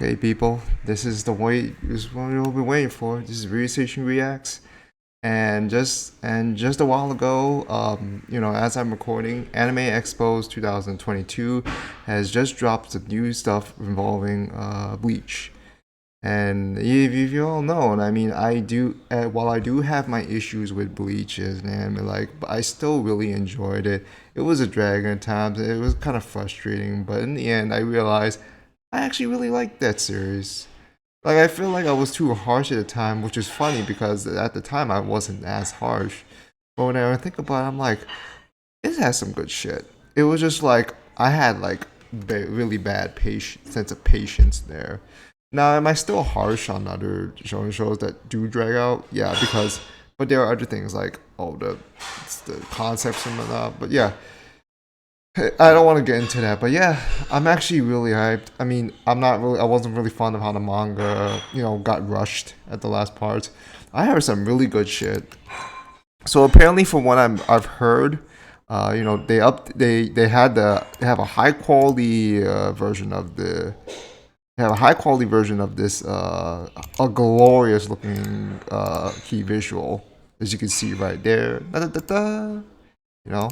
Okay, people, this is the wait. This is what you'll be waiting for. This is Realization Reacts, and just a while ago, as I'm recording, Anime Expos 2022 has just dropped some new stuff involving Bleach. And if you all know, and I mean, I do. While I do have my issues with Bleach as an anime, but I still really enjoyed it. It was a drag at times. It was kind of frustrating, but in the end, I realized I actually really liked that series. Like I feel like I was too harsh at the time, which is funny because at the time I wasn't as harsh. But when I think about it, I'm like, it has some good shit. It was just like I had like really bad sense of patience there. Now, am I still harsh on other shows that do drag out? Yeah, but there are other things like the concepts and whatnot. But yeah, I don't want to get into that, but yeah, I'm actually really hyped. I mean, I wasn't really fond of how the manga, got rushed at the last part. I heard some really good shit. So apparently, from what I've heard, they have a high quality version of this, a glorious looking key visual, as you can see right there. Da, da, da, da, you know.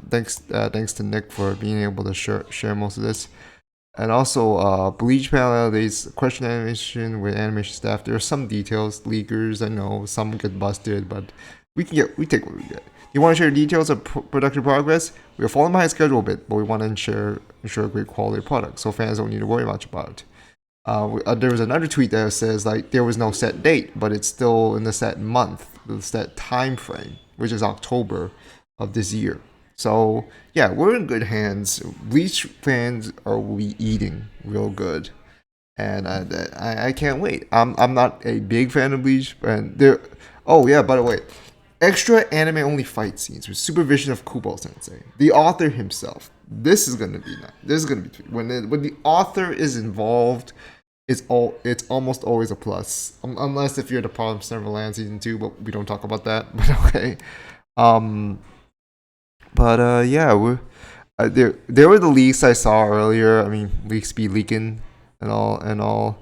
Thanks to Nick for being able to share most of this, and also Bleach panel. There's question animation with animation staff. There are some details, leakers. I know some get busted, but we take what we get. You want to share details of production progress? We are falling behind schedule a bit, but we want to ensure a great quality product, so fans don't need to worry much about it. There was another tweet that says like there was no set date, but it's still in the set month, the set time frame, which is October of this year. So yeah, we're in good hands. Bleach fans are we eating real good, and I can't wait. I'm not a big fan of Bleach, and there. Oh yeah, by the way, extra anime only fight scenes with supervision of Kubo Sensei, the author himself. This is gonna be nice. This is gonna be when the author is involved. It's almost always a plus, unless if you're the Promised Neverland season 2, but we don't talk about that. But okay. Um, yeah, there were the leaks I saw earlier. I mean, leaks be leaking and all.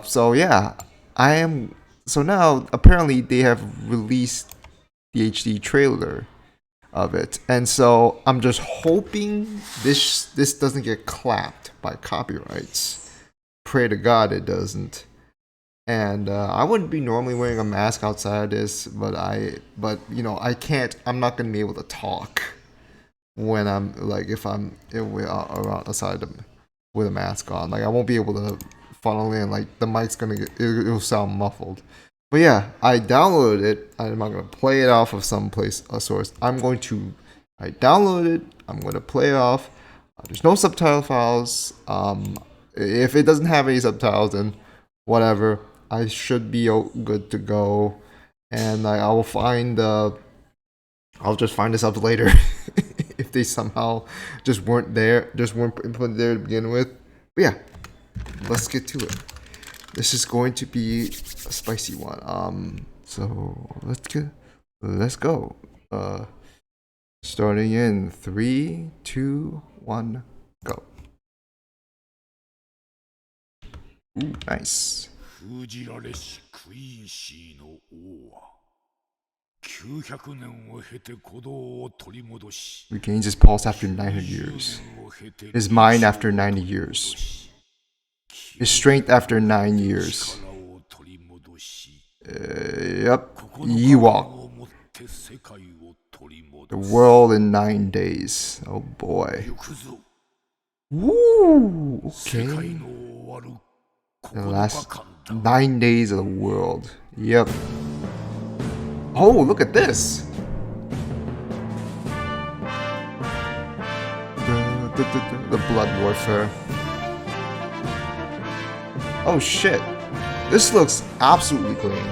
So yeah, I am. So now apparently they have released the HD trailer of it, and so I'm just hoping this doesn't get clapped by copyrights. Pray to God it doesn't. And I wouldn't be normally wearing a mask outside of this, but I can't. I'm not gonna be able to talk when I'm like if I'm around outside them with a mask on. Like I won't be able to funnel in. Like the mic's it'll sound muffled. But yeah, I downloaded it. I'm not gonna play it off of a source. I downloaded it. I'm gonna play it off. There's no subtitle files. If it doesn't have any subtitles, then whatever. I should be good to go, and I'll just find this up later if they somehow just weren't input there to begin with. But yeah, let's get to it. This is going to be a spicy one. So let's go. Starting in 3, 2, 1, go. Ooh, nice. We gained his pulse after 900 years. His mind after 90 years. His strength after 9 years. Yep. Ewok. The world in 9 days. Oh boy. Woo! Okay. The last 9 days of the world. Yep. Oh, look at this. The blood warfare. Oh shit. This looks absolutely clean.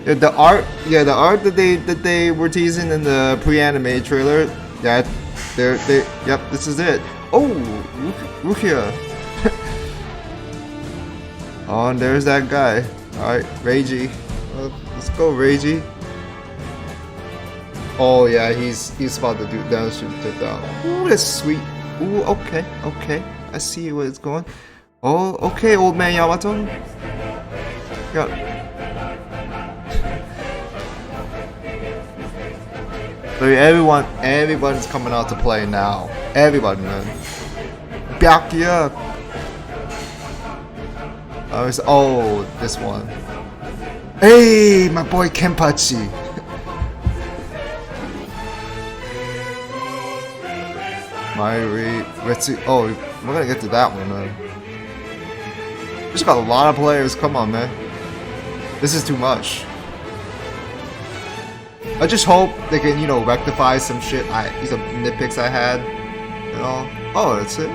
The art that they were teasing in the pre-anime trailer, yep, this is it. Oh, Rukia. Oh, and there's that guy. All right, Reiji. Let's go, Reiji. Oh yeah, he's about to do that. Ooh, that's sweet. Ooh, okay, okay. I see where it's going. Oh, okay, old man Yamato. Yeah. So everyone's coming out to play now. Everybody, man. Back up. Oh, this one. Hey, my boy Kenpachi. Retsu. Oh, we're gonna get to that one, man. We just got a lot of players. Come on, man. This is too much. I just hope they can, rectify some shit. Some nitpicks I had. Oh, that's it.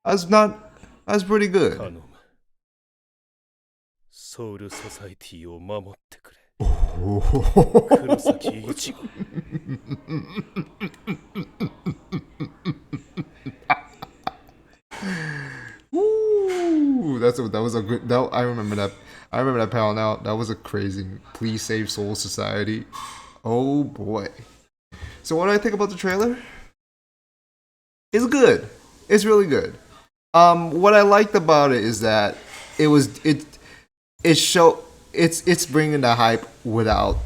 That's not. That's pretty good. ソウルソサイティを守ってくれ。Ooh, 黒崎一護。that was a good. I remember that. I remember that panel now. That was a crazy. Please save Soul Society. Oh boy. So what do I think about the trailer? It's good. It's really good. What I liked about it is that it's bringing the hype without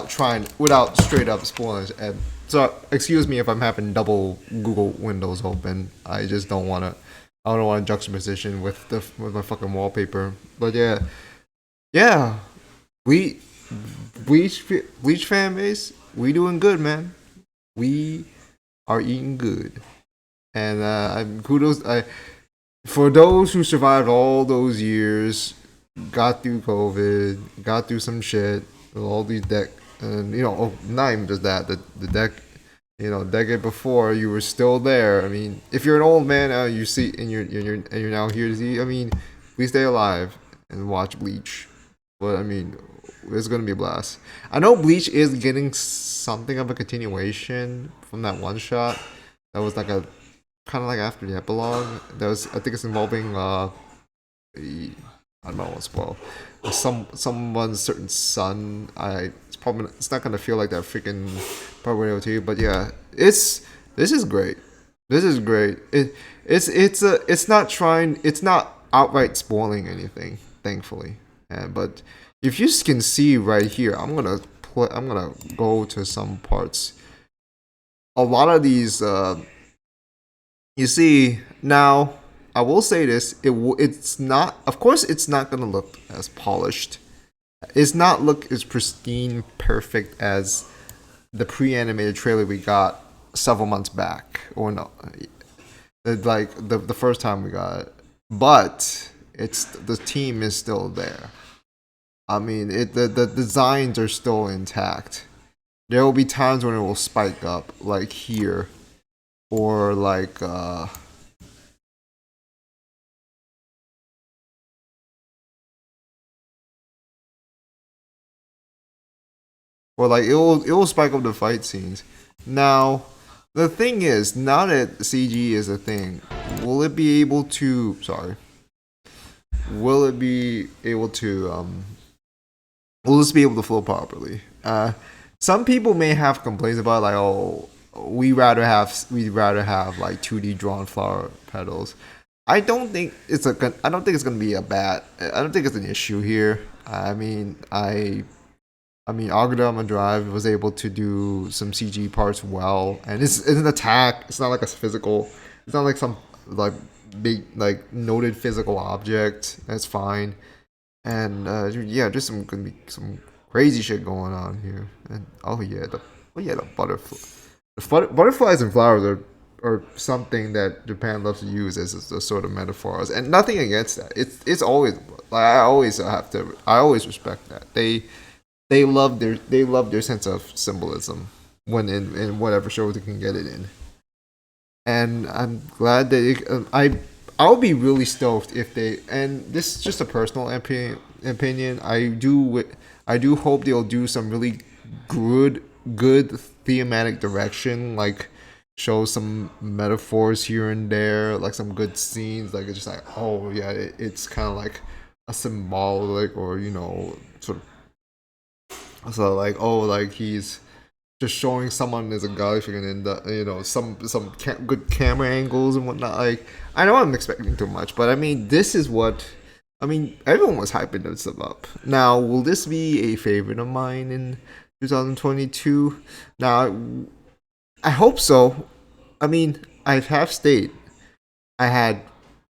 straight up spoilers. And so excuse me if I'm having double Google windows open. I just don't want to. I don't want juxtaposition with my fucking wallpaper. But yeah, we Bleach fan base, we doing good, man. We are eating good, and kudos for those who survived all those years, got through COVID, got through some shit, all these deck, and not even just that, the deck. Decade before you were still there. I mean, if you're an old man now, you see, and you're now here to see. I mean, please stay alive and watch Bleach. But I mean, it's gonna be a blast. I know Bleach is getting something of a continuation from that one shot. That was like a kind of like after the epilogue. That was, I think it's involving I don't know what's spoil. Someone's certain son. It's not gonna feel like that freaking part radio to you, but yeah, this is great. This is great. It's not outright spoiling anything, thankfully. But if you can see right here, I'm gonna go to some parts. A lot of these, you see now. I will say this: it's not. Of course, it's not gonna look as polished. It's not look as pristine, perfect as the pre-animated trailer we got several months back, or no, like the first time we got it. But the team is still there. I mean, the designs are still intact. There will be times when it will spike up, like here, or like it will spike up the fight scenes. Now, the thing is, now that CG is a thing, will it be able to? Sorry, will it be able to? Will this be able to flow properly? Some people may have complaints about like, oh, we'd rather have like 2D drawn flower petals. I don't think it's gonna be a bad. I don't think it's an issue here. I mean, Agadama Drive was able to do some CG parts well, and it's an attack. It's not like a physical. It's not like some like big like noted physical object. That's fine, and yeah, just gonna be some crazy shit going on here. And the butterfly, butterflies and flowers are something that Japan loves to use as a sort of metaphors, and nothing against that. It's always like I always respect that they love their sense of symbolism when in whatever show they can get it in, and I'm glad that I'll be really stoked if they, and this is just a personal opinion. I do hope they'll do some really good thematic direction, like show some metaphors here and there, like some good scenes, like it's just like, oh yeah, it's kind of like a symbolic or sort of so like oh like he's just showing someone as a guy figure in the some good camera angles and whatnot. Like I know I'm expecting too much, but I mean this is what I mean. Everyone was hyping this stuff up. Now, will this be a favorite of mine in 2022? Now, I hope so. I mean, I have stated I had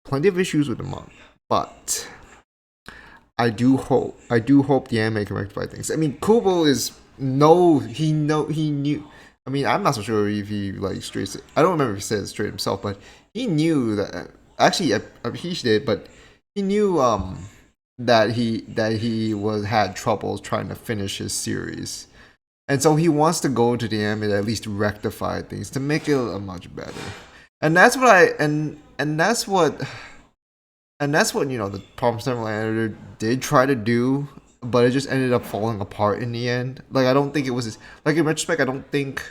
plenty of issues with the manga, but I do hope the anime can rectify things. I mean, Kubo is no, he knew. I mean, I'm not so sure if he like straight. I don't remember if he said it straight himself, but he knew that. Actually, he did, but he knew that he was had troubles trying to finish his series, and so he wants to go to the anime to at least rectify things to make it a much better. And that's what I and that's what the problem center editor did try to do, but it just ended up falling apart in the end. Like I don't think it was like in retrospect, I don't think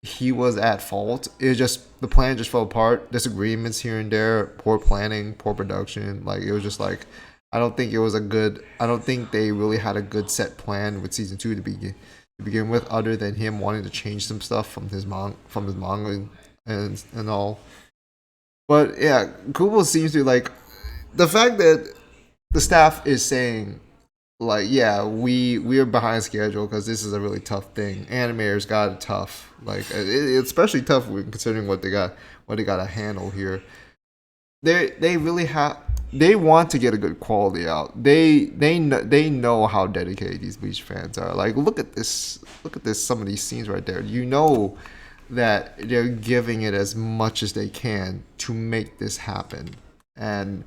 he was at fault. It just the plan just fell apart. Disagreements here and there, poor planning, poor production. Like it was just like I don't think it was a good. I don't think they really had a good set plan with season two to begin with, other than him wanting to change some stuff from his manga and all. But yeah, Kubo seems to like the fact that the staff is saying like yeah we are behind schedule because this is a really tough thing. Animators got it tough, like it's especially tough considering what they got to handle here. They really have they want to get a good quality out. They know how dedicated these Bleach fans are. Like look at this some of these scenes right there. That they're giving it as much as they can to make this happen. And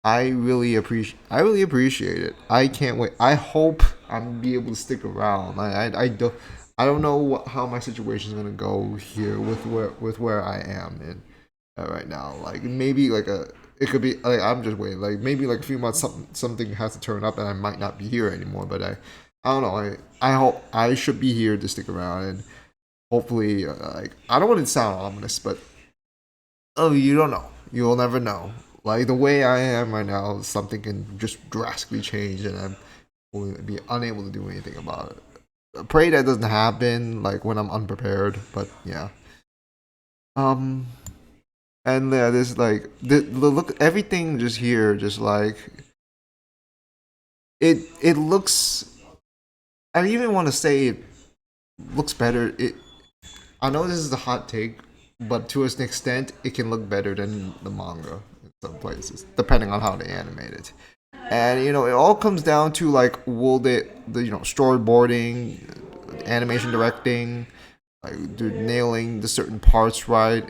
I really appreciate it. I can't wait. I hope I'm be able to stick around. I don't know how my situation is gonna go here with where I am in right now. Like maybe like a it could be like I'm just waiting. Like maybe like a few months something has to turn up and I might not be here anymore. But I don't know. I hope I should be here to stick around and hopefully like I don't want to sound ominous, but oh, you don't know. You'll never know. Like the way I am right now, something can just drastically change, and I'm going to be unable to do anything about it. I pray that doesn't happen, like when I'm unprepared. But yeah, um, and yeah, this like the look, everything just here, just like it looks. I even want to say it looks better. I know this is a hot take, but to an extent, it can look better than the manga in some places, depending on how they animate it. And it all comes down to like, will the storyboarding, animation directing, like do nailing the certain parts right,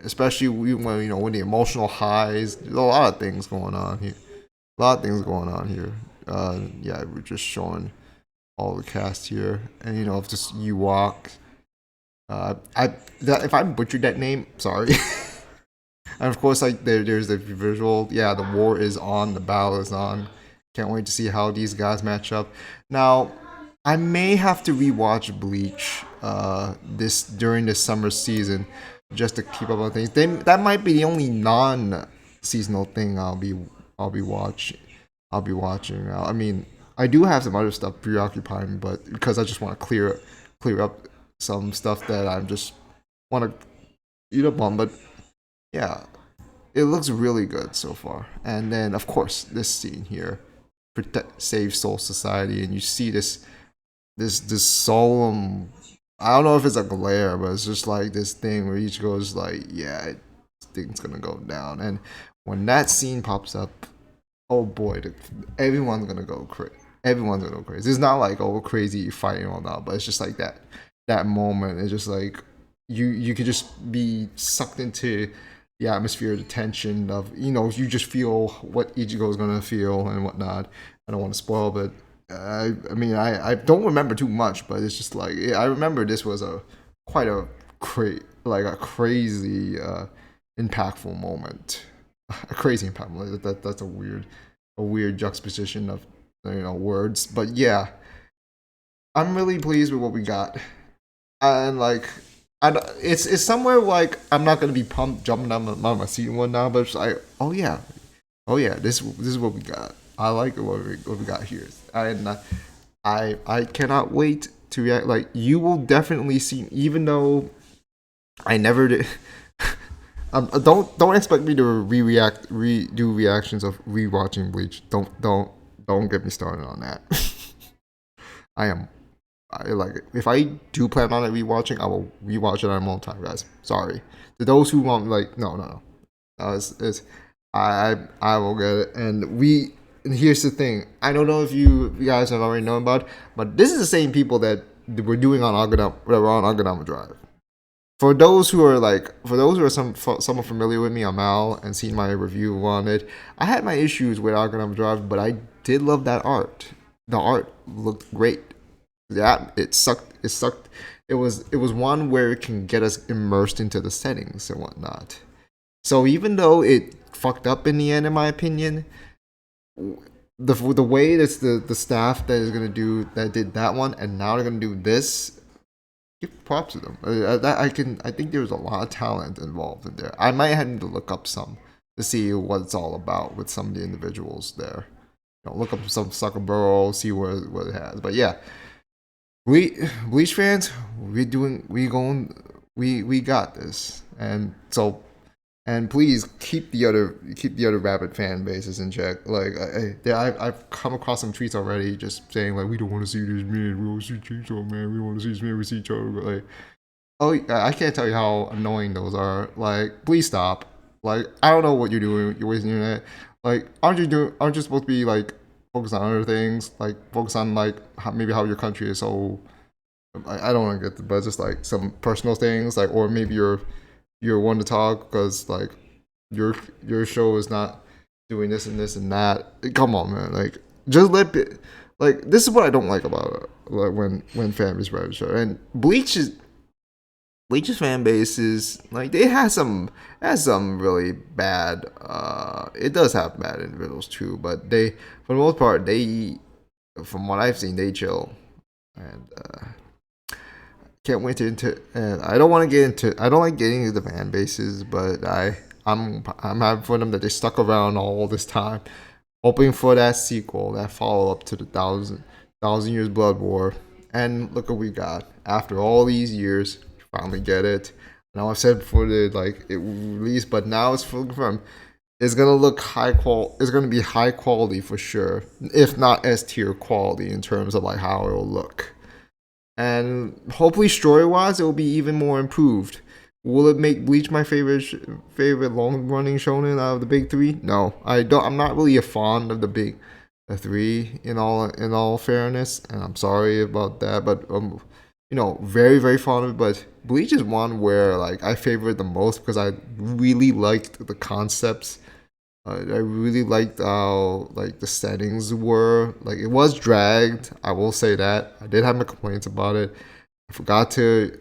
especially when when the emotional highs. There's a lot of things going on here. A lot of things going on here. Yeah, we're just showing all the cast here, and if just you walk if I butchered that name, sorry. And of course, like there's the visual. Yeah, the war is on. The battle is on. Can't wait to see how these guys match up. Now, I may have to rewatch Bleach this during the summer season just to keep up on things. That might be the only non-seasonal thing I'll be watching. I mean, I do have some other stuff preoccupying me, but because I just want to clear up some stuff that I just want to eat up on. But yeah, it looks really good so far. And then of course this scene here, Save Soul Society, and you see this solemn. I don't know if it's a glare, but it's just like this thing where each goes like, yeah, this thing's gonna go down. And when that scene pops up, oh boy, everyone's gonna go crazy. Everyone's gonna go crazy. It's not like crazy fighting all now, but it's just like that moment. It's just like you could just be sucked into the atmosphere, the tension of you just feel what Ichigo is gonna feel and whatnot. I don't want to spoil, but I mean I don't remember too much, but it's just like I remember this was quite a like a crazy impactful moment, a crazy impactful. That's a weird juxtaposition of words, but yeah, I'm really pleased with what we got, and like it's somewhere like I'm not gonna be pumped jumping on my seat and whatnot, but it's like oh yeah, this is what we got. I like what we got here. I cannot wait to react. Like you will definitely see, even though I never did. Don't expect me to redo reactions of rewatching Bleach. Don't get me started on that. I am I like it. If I do plan on it rewatching, I will rewatch it on my own time, guys. Sorry to those who want like no, it's I will get it. And here's the thing. I don't know if you guys have already known about, but this is the same people that were doing on Agadama Drive. For those who are somewhat familiar with me, I'm Al and seen my review on it. I had my issues with Agadama Drive, but I did love that art. The art looked great. Yeah, it sucked. It sucked. It was one where it can get us immersed into the settings and whatnot. So even though it fucked up in the end, in my opinion, the way that's the staff that is gonna do that did that one, and now they're gonna do this. Give props to them. I think there's a lot of talent involved in there. I might have to look up some to see what it's all about with some of the individuals there. Look up some Sakaburo, see what it has. But yeah, we Bleach fans, we got this, and please keep the other Rabbit fan bases in check. Like I've come across some tweets already, just saying like we don't want to see this man, we want to see Chainsaw Man, we want to see this man, we see each other. Like oh, I can't tell you how annoying those are. Like please stop. Like I don't know what you're doing. You're wasting your net. Like aren't you supposed to be like focus on other things? Like focus on like maybe how your country is so. I don't want to get, but just like some personal things, like or maybe you're one to talk because like your show is not doing this and this and that. Come on, man. Like just let it. Like this is what I don't like about it. Like when families write a show and Bleach's fan base is like they has some really bad. It does have bad individuals too, but they for the most part they from what I've seen they chill and can't wait to into and I don't want to get into I don't like getting into the fan bases, but I'm happy for them that they stuck around all this time, hoping for that sequel, that follow up to the thousand years blood war. And look what we got after all these years. Finally get it. Now I've said before that like it released, but now it's fully confirmed. It's gonna look high qual. It's gonna be high quality for sure, if not S tier quality in terms of like how it'll look and hopefully story wise it will be even more improved. Will it make Bleach my favorite long running shonen out of the big three? No, I don't. I'm not really a fond of the three in all fairness, and I'm sorry about that. But very fond of it. But Bleach is one where like I favor it the most because I really liked the concepts. I really liked how like the settings were. Like it was dragged. I will say that. I did have my complaints about it. I forgot to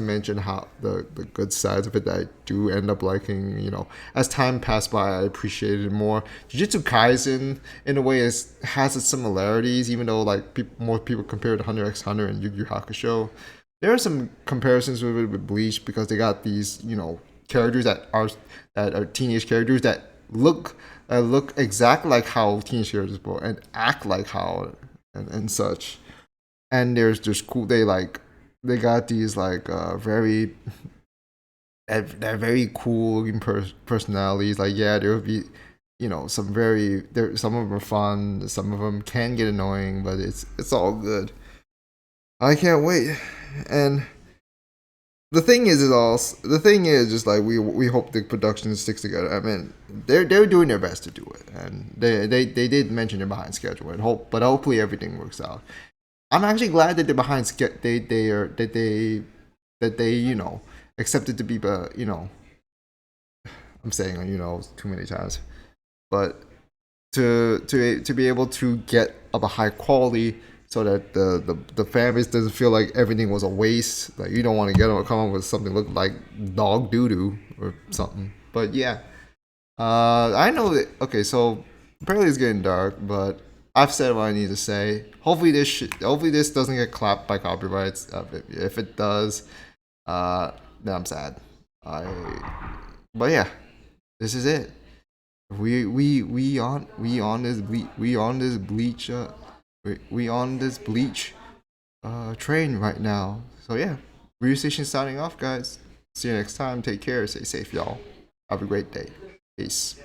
mention how the good sides of it that I do end up liking. As time passed by, I appreciated it more. Jujutsu Kaisen, in a way, has its similarities, even though like more people compare it to Hunter x Hunter and Yu Yu Hakusho. There are some comparisons with it with Bleach because they got these characters that are teenage characters that look exactly like how teenage characters look and act like how and such. And there's just cool. They got these like they're very cool looking personalities. Like yeah, there will be some some of them are fun. Some of them can get annoying, but it's all good. I can't wait. And the thing is just like we hope the production sticks together. I mean, they're doing their best to do it, and they did mention they're behind schedule, and but hopefully everything works out. I'm actually glad that they're behind schedule. They accepted to be, but I'm saying too many times, but to be able to get of a high quality so that the fan base doesn't feel like everything was a waste. Like you don't want to come up with something look like dog doo doo or something. But yeah, I know that. Okay, so apparently it's getting dark, but I've said what I need to say. Hopefully this doesn't get clapped by copyrights. If it does, then I'm sad. But yeah, this is it. we on this bleach we on this bleach train right now. So yeah, Ryu Station signing off, guys. See you next time. Take care. Stay safe, y'all. Have a great day. Peace.